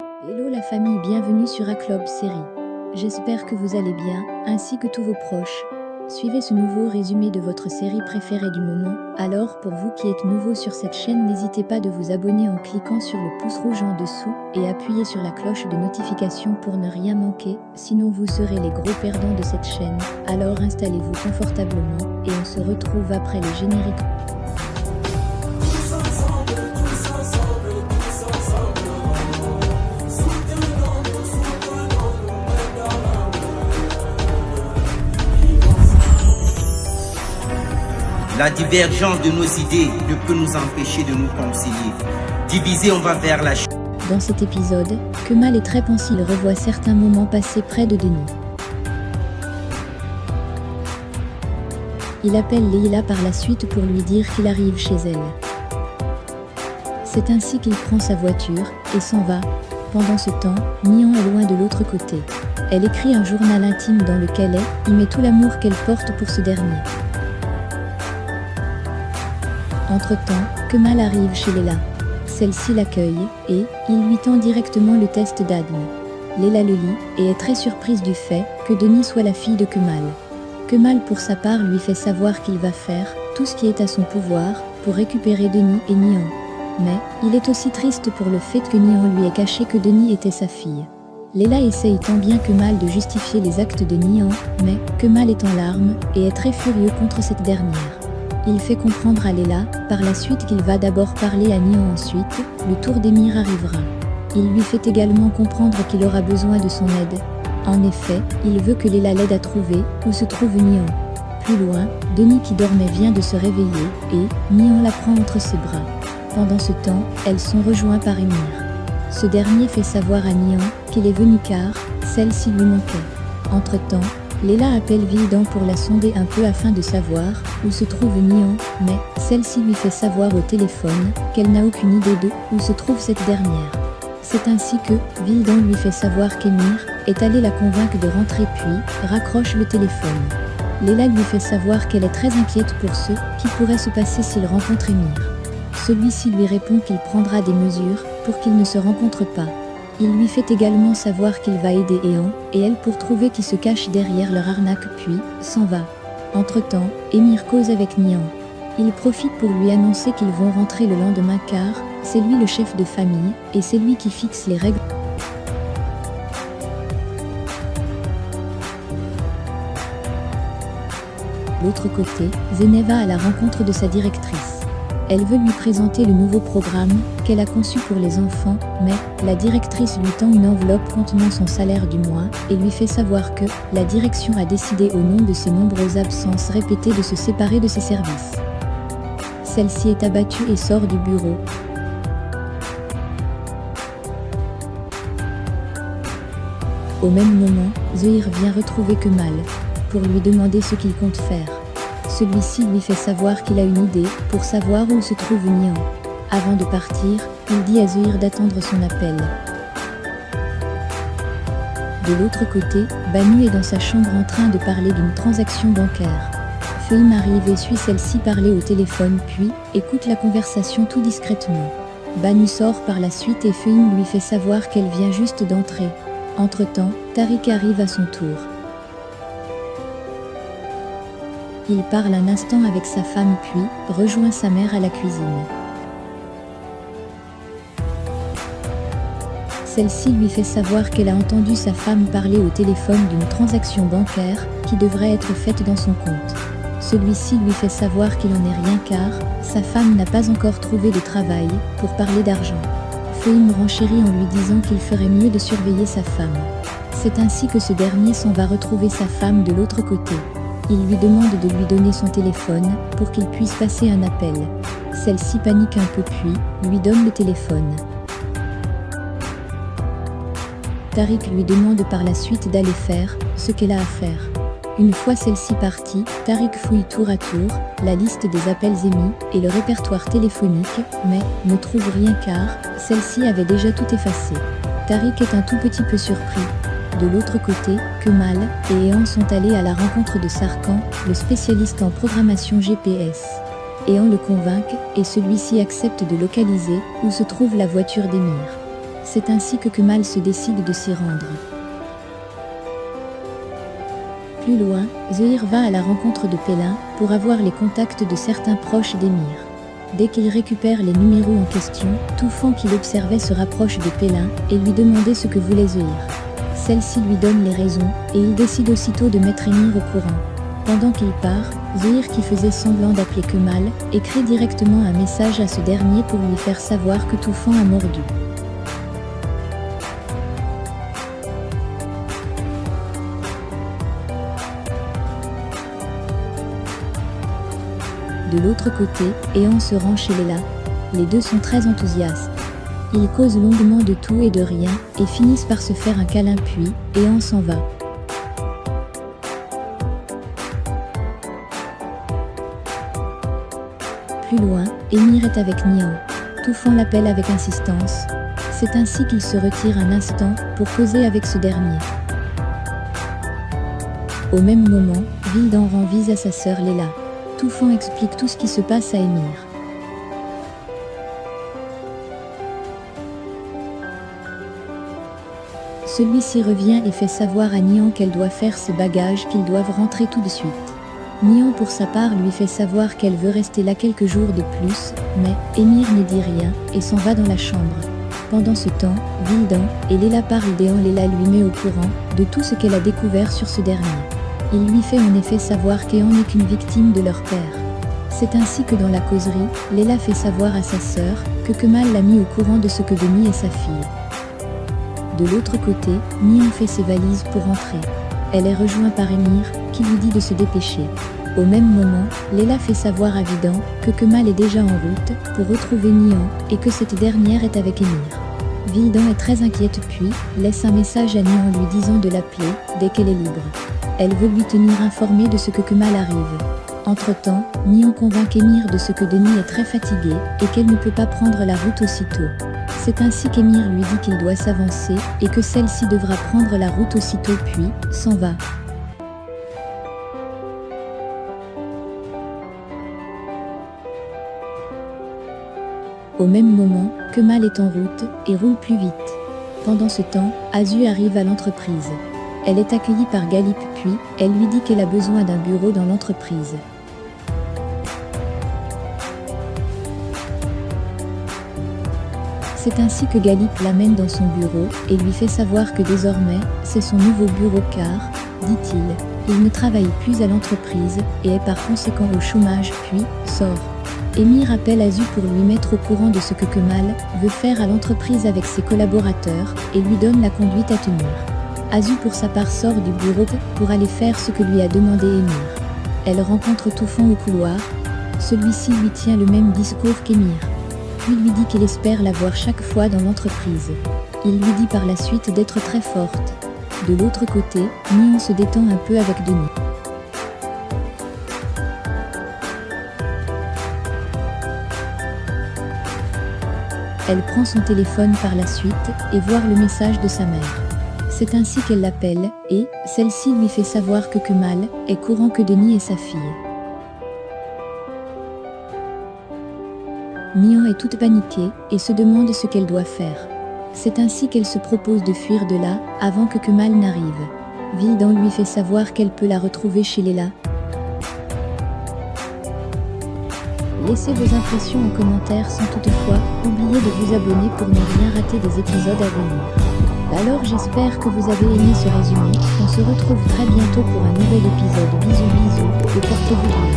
Hello la famille, bienvenue sur Aclob Série. J'espère que vous allez bien, ainsi que tous vos proches. Suivez ce nouveau résumé de votre série préférée du moment. Alors, pour vous qui êtes nouveau sur cette chaîne, n'hésitez pas de vous abonner en cliquant sur le pouce rouge en dessous et appuyez sur la cloche de notification pour ne rien manquer, sinon vous serez les gros perdants de cette chaîne. Alors installez-vous confortablement et on se retrouve après le générique. La divergence de nos idées ne peut nous empêcher de nous concilier. Divisés, on va vers la chute. Dans cet épisode, Kemal est très pensif, il revoit certains moments passés près de Denis. Il appelle Leila par la suite pour lui dire qu'il arrive chez elle. C'est ainsi qu'il prend sa voiture et s'en va. Pendant ce temps, Nihan est loin de l'autre côté. Elle écrit un journal intime dans lequel elle y met tout l'amour qu'elle porte pour ce dernier. Entre-temps, Kemal arrive chez Leila. Celle-ci l'accueille et il lui tend directement le test d'ADN. Leila le lit et est très surprise du fait que Denis soit la fille de Kemal. Kemal pour sa part lui fait savoir qu'il va faire tout ce qui est à son pouvoir pour récupérer Denis et Nihan. Mais il est aussi triste pour le fait que Nihan lui ait caché que Denis était sa fille. Leila essaye tant bien que mal de justifier les actes de Nihan, mais Kemal est en larmes et est très furieux contre cette dernière. Il fait comprendre à Leila, par la suite qu'il va d'abord parler à Nihan ensuite, le tour d'Emir arrivera. Il lui fait également comprendre qu'il aura besoin de son aide. En effet, il veut que Leila l'aide à trouver où se trouve Nihan. Plus loin, Denis qui dormait vient de se réveiller et Nihan la prend entre ses bras. Pendant ce temps, elles sont rejointes par Emir. Ce dernier fait savoir à Nihan qu'il est venu car celle-ci lui manquait. Entre-temps, Leila appelle Vildan pour la sonder un peu afin de savoir où se trouve Nihan, mais celle-ci lui fait savoir au téléphone qu'elle n'a aucune idée de où se trouve cette dernière. C'est ainsi que Vildan lui fait savoir qu'Emir est allé la convaincre de rentrer puis raccroche le téléphone. Leila lui fait savoir qu'elle est très inquiète pour ce qui pourrait se passer s'il rencontre Emir. Celui-ci lui répond qu'il prendra des mesures pour qu'il ne se rencontre pas. Il lui fait également savoir qu'il va aider Ehan et elle pour trouver qui se cache derrière leur arnaque puis s'en va. Entre-temps, Emir cause avec Nihan. Il profite pour lui annoncer qu'ils vont rentrer le lendemain car c'est lui le chef de famille et c'est lui qui fixe les règles. De l'autre côté, Zeynep va à la rencontre de sa directrice. Elle veut lui présenter le nouveau programme qu'elle a conçu pour les enfants, mais la directrice lui tend une enveloppe contenant son salaire du mois et lui fait savoir que la direction a décidé au nom de ses nombreuses absences répétées de se séparer de ses services. Celle-ci est abattue et sort du bureau. Au même moment, Zehir vient retrouver Kemal pour lui demander ce qu'il compte faire. Celui-ci lui fait savoir qu'il a une idée pour savoir où se trouve Nihan. Avant de partir, il dit à Zehir d'attendre son appel. De l'autre côté, Banu est dans sa chambre en train de parler d'une transaction bancaire. Fehim arrive et suit celle-ci parler au téléphone puis écoute la conversation tout discrètement. Banu sort par la suite et Fehim lui fait savoir qu'elle vient juste d'entrer. Entre-temps, Tariq arrive à son tour. Il parle un instant avec sa femme puis rejoint sa mère à la cuisine. Celle-ci lui fait savoir qu'elle a entendu sa femme parler au téléphone d'une transaction bancaire qui devrait être faite dans son compte. Celui-ci lui fait savoir qu'il n'en est rien car sa femme n'a pas encore trouvé de travail pour parler d'argent. Fehim renchérit en lui disant qu'il ferait mieux de surveiller sa femme. C'est ainsi que ce dernier s'en va retrouver sa femme de l'autre côté. Il lui demande de lui donner son téléphone pour qu'il puisse passer un appel. Celle-ci panique un peu puis lui donne le téléphone. Tariq lui demande par la suite d'aller faire ce qu'elle a à faire. Une fois celle-ci partie, Tariq fouille tour à tour la liste des appels émis et le répertoire téléphonique, mais ne trouve rien car celle-ci avait déjà tout effacé. Tariq est un tout petit peu surpris. De l'autre côté, Kemal et Ehan sont allés à la rencontre de Sarkan, le spécialiste en programmation GPS. Ehan le convainc et celui-ci accepte de localiser où se trouve la voiture d'Emir. C'est ainsi que Kemal se décide de s'y rendre. Plus loin, Zehir va à la rencontre de Pelin pour avoir les contacts de certains proches d'Émir. Dès qu'il récupère les numéros en question, Toufan qui l'observait se rapproche de Pelin et lui demandait ce que voulait Zehir. Celle-ci lui donne les raisons et il décide aussitôt de mettre Émir au courant. Pendant qu'il part, Zehir qui faisait semblant d'appeler Kemal écrit directement un message à ce dernier pour lui faire savoir que Toufan a mordu. De l'autre côté, Ehan se rend chez Leila. Les deux sont très enthousiastes. Ils causent longuement de tout et de rien et finissent par se faire un câlin puis Ehan s'en va. Plus loin, Émir est avec Nihan. Toufan l'appelle avec insistance. C'est ainsi qu'il se retire un instant pour causer avec ce dernier. Au même moment, Vildan rend vise à sa sœur Leila. Toufan explique tout ce qui se passe à Émir. Celui-ci revient et fait savoir à Nihan qu'elle doit faire ses bagages, qu'ils doivent rentrer tout de suite. Nihan pour sa part lui fait savoir qu'elle veut rester là quelques jours de plus, mais Émir ne dit rien et s'en va dans la chambre. Pendant ce temps, Vildan et Leila parlent d'Ehan. Leila lui met au courant de tout ce qu'elle a découvert sur ce dernier. Il lui fait en effet savoir qu'Ehan n'est qu'une victime de leur père. C'est ainsi que dans la causerie, Leila fait savoir à sa sœur que Kemal l'a mis au courant de ce que Denis est sa fille. De l'autre côté, Nihan fait ses valises pour rentrer. Elle est rejointe par Émir, qui lui dit de se dépêcher. Au même moment, Leila fait savoir à Vildan que Kemal est déjà en route pour retrouver Nihan et que cette dernière est avec Émir. Vildan est très inquiète puis laisse un message à Nihan lui disant de l'appeler dès qu'elle est libre. Elle veut lui tenir informé de ce que Kemal arrive. Entre-temps, Nihan convainc Émir de ce que Denis est très fatigué et qu'elle ne peut pas prendre la route aussitôt. C'est ainsi qu'Émir lui dit qu'il doit s'avancer et que celle-ci devra prendre la route aussitôt puis s'en va. Au même moment, Kemal est en route et roule plus vite. Pendant ce temps, Azu arrive à l'entreprise. Elle est accueillie par Galip puis elle lui dit qu'elle a besoin d'un bureau dans l'entreprise. C'est ainsi que Galip l'amène dans son bureau et lui fait savoir que désormais, c'est son nouveau bureau car, dit-il, il ne travaille plus à l'entreprise et est par conséquent au chômage puis sort. Émir appelle Azu pour lui mettre au courant de ce que Kemal veut faire à l'entreprise avec ses collaborateurs et lui donne la conduite à tenir. Azu pour sa part sort du bureau pour aller faire ce que lui a demandé Émir. Elle rencontre Toufan au couloir. Celui-ci lui tient le même discours qu'Émir. Puis lui dit qu'il espère la voir chaque fois dans l'entreprise. Il lui dit par la suite d'être très forte. De l'autre côté, Nihan se détend un peu avec Denis. Elle prend son téléphone par la suite et voit le message de sa mère. C'est ainsi qu'elle l'appelle et celle-ci lui fait savoir que Kemal est courant que Denis est sa fille. Nihan est toute paniquée et se demande ce qu'elle doit faire. C'est ainsi qu'elle se propose de fuir de là avant que Kemal n'arrive. Vildan lui fait savoir qu'elle peut la retrouver chez Leila. Laissez vos impressions en commentaire sans toutefois oublier de vous abonner pour ne rien rater des épisodes à venir. Alors j'espère que vous avez aimé ce résumé, on se retrouve très bientôt pour un nouvel épisode. Bisous bisous et portez-vous bien.